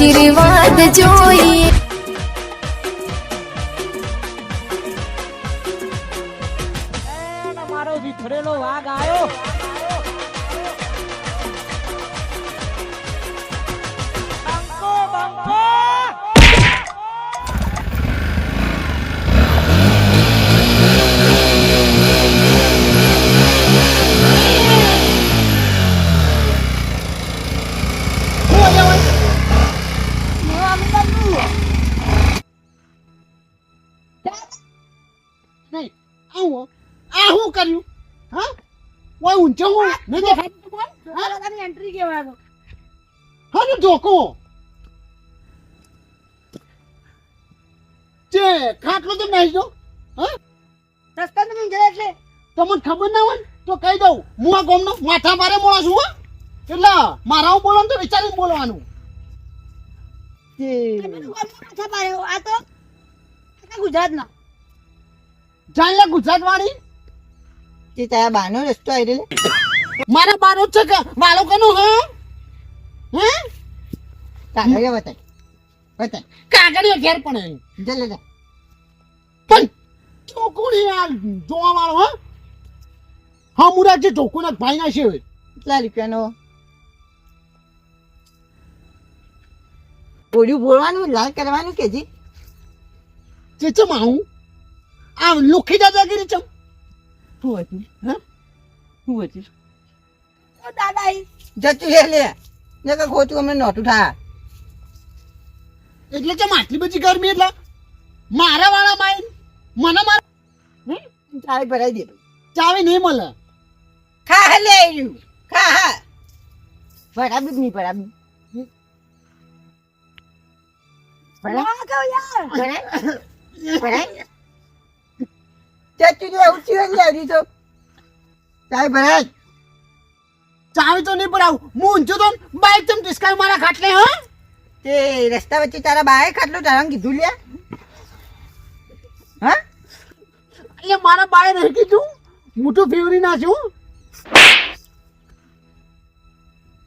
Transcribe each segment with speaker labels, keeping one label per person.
Speaker 1: આશીર્વાદ જોઈએ.
Speaker 2: મારો વિખરેલો વાઘ આવ્યો. બંકો બંકો
Speaker 3: નહીં આવું આ શું કર્યું હા ઓય ઊંચો હું નહીં દેખાતું કોણ
Speaker 2: હા તારી એન્ટ્રી કેવાય
Speaker 3: હા જોકો જે ખાટલો તો નહીં જો હા
Speaker 2: રસ્તા તો નહીં જાય એટલે
Speaker 3: તમને ખબર ના હોય તો કહી દઉં હું આ ગામનો માથા મારે મોણો છું હો એટલે મારા હું બોલવાનું તો વિચારીને બોલવાનું
Speaker 2: આ તો ગુજરાતના
Speaker 3: જાણલે ગુજરાત વાળી
Speaker 2: તે તારા બાનો રસ્તો આવી રહ્યો
Speaker 3: મારા બારો છે કે વાલો કનો હા હે
Speaker 2: કાગળિયા બતાય
Speaker 3: બતાય કાગળિયા ઘેર પણ
Speaker 2: જલે જા
Speaker 3: પણ ચોકુડી આ જોવા વાળો હા હા મુરા જે ચોકુના ભાઈ ના છે
Speaker 2: કેટલા રૂપિયાનો બોલ્યું બોલવાનું લાલ કરવાનું કે જી
Speaker 3: જે ચમ આવું આ લુખી દાદાગીરી ચમ
Speaker 2: શું હતું
Speaker 3: હા
Speaker 2: શું હતું ઓ દાદા જતું રે લે ને કે ખોટું અમને નોટું થા
Speaker 3: એટલે ચમ આટલી બધી ગરમી એટલે મારા વાળા માઈ મને માર
Speaker 2: ચાવી ભરાઈ દે
Speaker 3: ચાવી નહીં મળે
Speaker 2: ખા લે આવ્યું ખા હા બરાબર નહીં બરાબર
Speaker 3: ચાવી તો નહીં પડાવું હું ઊંચો તો બાઈક ચમ ડિસ્કાઉ મારા ખાટલે હા
Speaker 2: તે રસ્તા વચ્ચે તારા બાએ ખાટલો તારા કીધું લ્યા હા
Speaker 3: એટલે મારા બાએ રહી કીધું મોટું ફેવરી નાખ્યું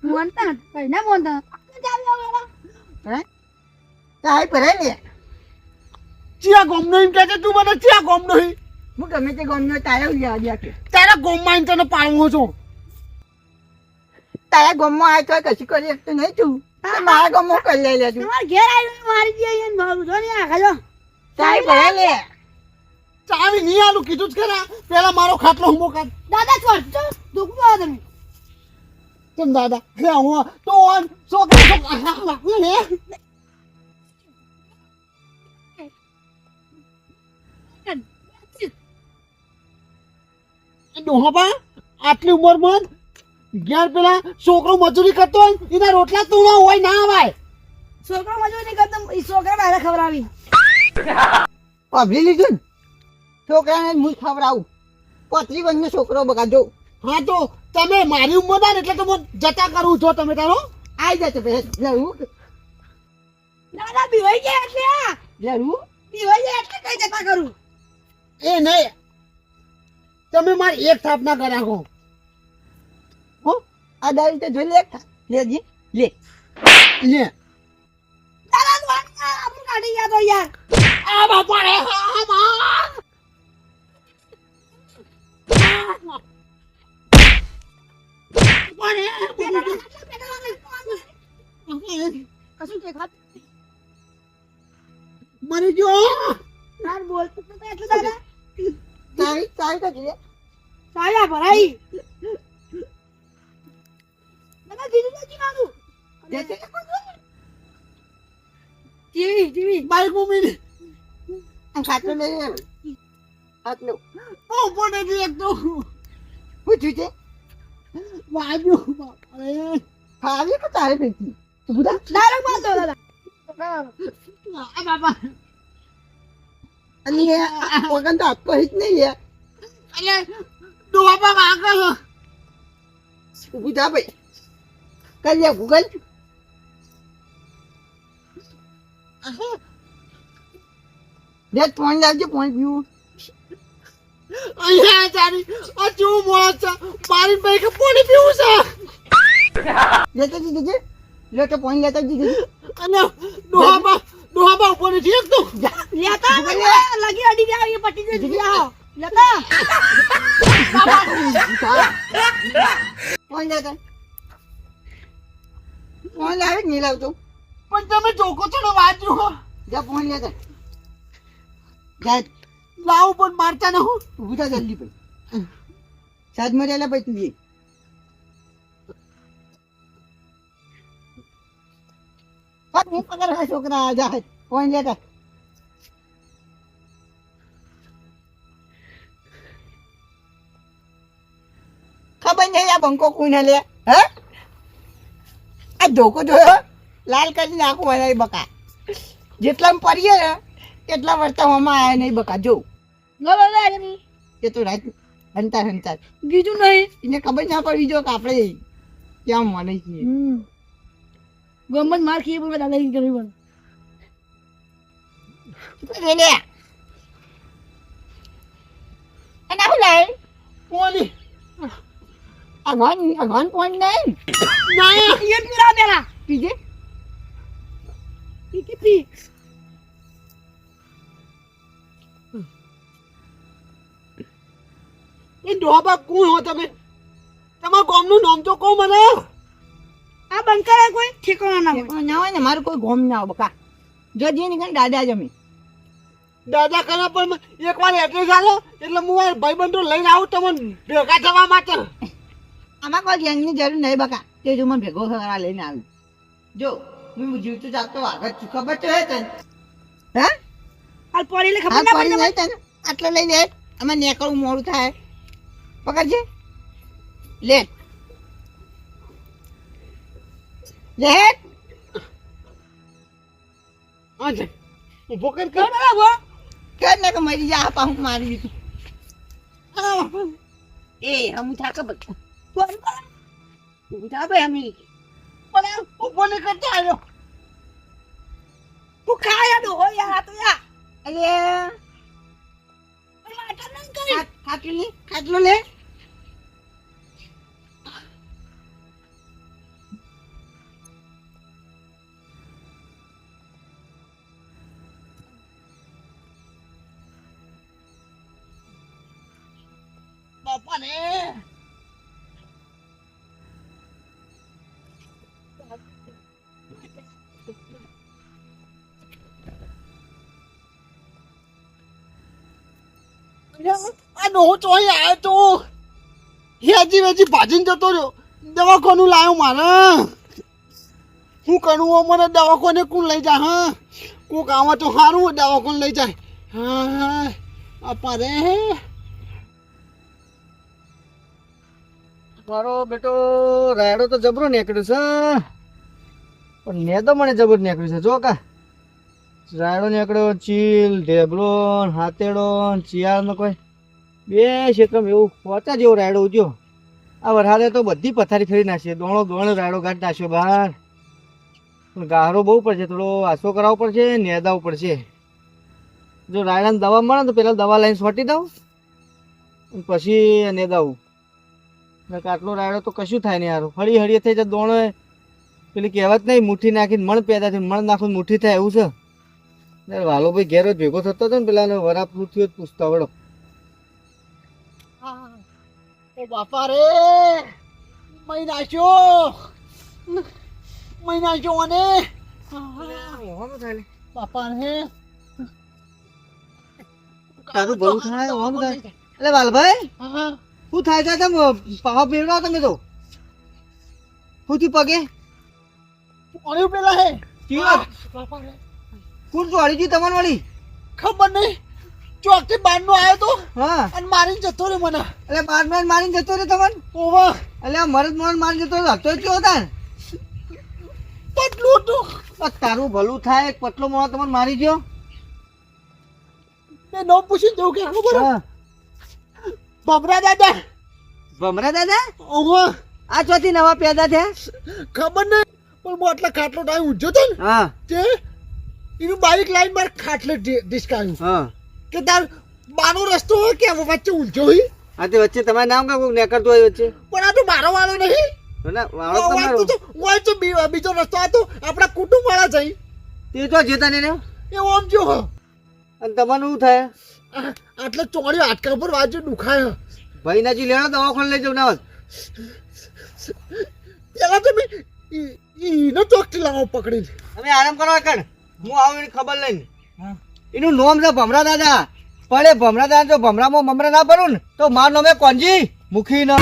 Speaker 2: મોનતા પહેલા મોનતા ચાવી ભરાઈ લે
Speaker 3: ચિયા ગોમનો એમ કહે છે તું મને ચિયા ગોમનો હી
Speaker 2: હું ગમે તે ગમનો તારા ઉલ્યા દે કે
Speaker 3: તારા ગોમમાં એમ તને પાડવો છું
Speaker 2: તારા ગમમાં આ તો કશું કરી શકતો નહીં તું મારા ગમમાં કરી લઈ લે તું
Speaker 4: તમારે ઘેર આવીને મારી દે એને ભાવ જો ને આ ખાજો
Speaker 2: ચાવી ભરાઈ લે
Speaker 3: ચાવી નહીં આલું કીધું જ ખરા પેલા મારો ખાટલો હું કાઢ
Speaker 4: દાદા છોડ દુખતો આવે તમે
Speaker 3: કેમ દાદા હે હું તો ઓન છોકરા લે ડોહાબા આટલી ઉંમરમાં ઘેર પેલા છોકરો મજૂરી કરતો હોય એના રોટલા તો હોય ના આવાય
Speaker 4: છોકરો મજૂરી નહીં કરતો એ છોકરા બહાર ખવડાવી
Speaker 2: પભરી લીધું ને છોકરાને હું ખવડાવું 35 વર્ષનો છોકરો બગાડજો
Speaker 3: હા તો તમે મારી ઉંમરના એટલે તો જતા કરું છો તમે તારો
Speaker 2: આઈ જતો પેલા જરૂર
Speaker 4: દાદા બીવાઈ ગયા એટલે આ
Speaker 2: જરૂર
Speaker 4: બીવાઈ ગયા એટલે કઈ જતા કરું
Speaker 3: એ નહીં તમે મારી એક થાપ ના કરાવો
Speaker 2: હો આ દાડી તો જોઈ લે લેજી લે
Speaker 3: લે
Speaker 4: દાદા આપણું કાઢી ગયા તો યાર
Speaker 3: આ બાપા રે હા માર
Speaker 4: કશું દેખાત
Speaker 3: મરી ગયો
Speaker 4: યાર બોલતું તો એટલું દાદા
Speaker 2: ચાવી ચાવી તો જોઈએ
Speaker 4: સાયા ભરાઈ દાદા દીદી નથી મારું
Speaker 2: દેખે
Speaker 4: ટીવી
Speaker 3: બાઈક મમ્મી
Speaker 2: આ ખાટલો લઈ લે ખાટલો
Speaker 3: ઓ બોલે છે એક તો
Speaker 2: પૂછ્યું છે
Speaker 3: વાજો બાપા રે
Speaker 2: ખાવી કે તારે બેટી તું બધા
Speaker 4: ડાયરેક્ટ મારતો દાદા
Speaker 3: આ બાપા
Speaker 2: અને વગન તો આપકો હિત નહીં લે
Speaker 3: અલે ડોબા વાગો
Speaker 2: ઊભી થા ભાઈ કરી લે ગૂગલ જે ફોન લાવજો ફોન પીવું
Speaker 3: અહીંયા તારી આ જો મોળા છે મારી ભાઈ કે પાણી પીવું છે
Speaker 2: લેતો દીધી લે તો ફોન લેતો દીધી
Speaker 3: અને ડોહાબા ઉપર નથી એક તો
Speaker 4: લેતા લગી અડી ગયા એ પટી જઈ આવો લેતા
Speaker 2: કોણ લેતા કોણ લાવે કે નહીં લાવતો
Speaker 3: પણ તમે ચોકો છો ને વાંચો
Speaker 2: જા ફોન લેતા જા
Speaker 3: લાવું પણ મારતા ન હું
Speaker 2: ઊભું થા જલ્દી પછી સાજમાં રહેલા પછી તું જઈ હું પકડ હા છોકરા જા ફોન લેતા ખબર નહીં આ બંકો કોઈને લે હે આ ધોકો જોયો લાલ કરી નાખું વાળા બકા જેટલા પડીએ ને એટલા વર્તાવામાં આવ્યા નહીં બકા જો એ તો રાત હંતાર
Speaker 4: બીજું નહીં
Speaker 2: એને ખબર ના પડી જો કે આપણે ક્યાં માને છીએ
Speaker 4: ગમત માર ખીએ પણ દાદાગીરી કરવી પડે
Speaker 2: લે અને આવું લાય
Speaker 3: કોની
Speaker 2: અગવાન પોઈન્ટ નહીં
Speaker 3: ના
Speaker 4: એ પીરા પેલા
Speaker 2: પીજે
Speaker 4: પી પી
Speaker 3: એ ડોહાબા કોણ હો તમે તમારા ગામનું નામ તો કહો મને
Speaker 4: આ બંકર કોઈ ઠેકાણા ના હોય
Speaker 2: ના હોય ને મારું કોઈ ગોમ ના હોય બકા જો જે નીકળ દાદા જમી
Speaker 3: દાદા કરે પણ એકવાર એડ્રેસ આલો એટલે હું મારા ભાઈબંધો લઈને આવું તમને ભેગા થવા માટે
Speaker 2: આમાં કોઈ ગેંગની જરૂર નહીં બકા તે જો મને ભેગો થવા લઈને આવ્યું જો હું જીવતું જાગતો આગળ છું ખબર તો હે તને હે
Speaker 4: આ પડીને ખબર
Speaker 2: હા
Speaker 4: ના
Speaker 2: પડી
Speaker 4: પડે
Speaker 2: નહીં તને આટલો લઈને અમે નીકળવું મોડું થાય પકડજે લે લે
Speaker 3: હા છે ઉભો કર
Speaker 4: કર બરાબર
Speaker 2: કર ને કે મરી જા આપા હું મારી દીધું એ હમ થાક બકા ઉઠા ભાઈ અમે
Speaker 3: પણ ઉભો નહીં કરતા આવ્યો
Speaker 4: તું ખાયા દો હો યાર આ તો યાર
Speaker 2: અરે
Speaker 4: આટા નંગ કરી
Speaker 2: ખાટલો લે
Speaker 3: બાપા ને આ ડોહો ચોઈ આવ્યો તો હેજી ભાજીને જતો રહ્યો દવાખાનું લાવ્યો મારે શું કરવું મને દવાખાને કોણ લઈ જાય હા કોક આવા તો સારું દવાખાને લઈ જાય હા આપા રે
Speaker 5: મારો બેટો રાયડો તો જબરો નીકળ્યો છે પણ ને તો મને જબર નીકળ્યું છે જો કા રાયડો નીકળ્યો ચીલ ઢેબલો હાથેડો ચિયાળ નો કોઈ બે ક્ષેત્રમાં એવું પોતા જેવો રાયડો ઉજ્યો આ વરસાદે તો બધી પથારી ફેરી નાખશે દોણો રાયડો કાઢી નાખ્યો બહાર પણ ગારો બહુ પડશે થોડો આસો કરાવવો પડશે નેદાવવું પડશે જો રાયડાની દવા મળે તો પેલા દવા લઈને છોટી દઉં અને પછી નેદાવું આટલો રાયડો તો કશું થાય નહીં યાર હળી હળીએ થઈ જાય દોણો પેલી કહેવત નહીં મુઠ્ઠી નાખીને મણ પેદા થઈને મણ નાખું મુઠ્ઠી થાય એવું છે વાલો ભાઈ ઘેર જ ભેગો થતો હતો ને પેલા વરા પૃથ્વી જ પૂછતા વડો
Speaker 3: ઓ બાપા રે મહિનાશો અને બાપા રે
Speaker 5: તારું ભલું થાય ઓમ થાય એટલે વાલભાઈ શું થાય છે તમે પાહો પીવડાવો તમે તો શું થયું પગે
Speaker 3: અને પેલા હે
Speaker 5: બાપા રે કોણ ચોરી ગયું તમારે વાળી
Speaker 3: ખબર નહીં ચોકથી બારનો આવ્યો તો
Speaker 5: હા
Speaker 3: અને મારીને જતો રે મને
Speaker 5: એટલે બાર માં મારીને જતો રે તમને
Speaker 3: ઓવા
Speaker 5: એટલે આ મરદ મોણ મારીને જતો રહ્યો હતો કયો હતા
Speaker 3: પટલું હતું
Speaker 5: તારું ભલું થાય એક પટલો મોણો તમને મારી ગયો
Speaker 3: મેં નામ પૂછીને જવું કે ખબર
Speaker 5: હા
Speaker 3: ભમરા દાદા
Speaker 5: ભમરા દાદા
Speaker 3: ઓવા
Speaker 5: આ ચોથી નવા પેદા થયા
Speaker 3: ખબર નહીં પણ હું આટલા ખાટલો ટાઈમ ઊંઝો હતો ને
Speaker 5: હા
Speaker 3: તે એનું બાઈક લાઈન મારે ખાટલે ડિસ્કાયું
Speaker 5: હા
Speaker 3: કે તાર બાનો રસ્તો હોય કે વચ્ચે ઊંઝો હોય
Speaker 5: હા તે વચ્ચે તમારે નામ કાંઈ કોઈક નીકળતું હોય વચ્ચે
Speaker 3: પણ આ તો મારો વાળો નહીં
Speaker 5: ના વાળો તમારો
Speaker 3: બીજો રસ્તો હતો આપણા કુટુંબ વાળા જઈ
Speaker 5: તે તો જતા ને
Speaker 3: એ ઓમ જો હ
Speaker 5: અને તમારું શું થાય
Speaker 3: આટલે ચોળી હાડકા પર વાજુ દુખાય
Speaker 5: ભાઈ નાજી લેવાનો દવાખાને લઈ જાવ ના હોત.
Speaker 3: પેલા તો મેં ઈને ચોકથી લાવો પકડીને
Speaker 5: તમે આરામ કરો કણ હું આવું એની ખબર લઈને એનું નામ છે ભમરા દાદા પણ એ ભમરા દાદા જો ભમરામાં મમરા ના ભરું ને તો મારું નામ કોણજી મુખી ના.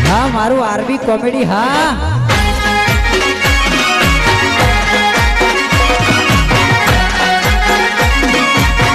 Speaker 6: હા મારું આરબી કોમેડી હા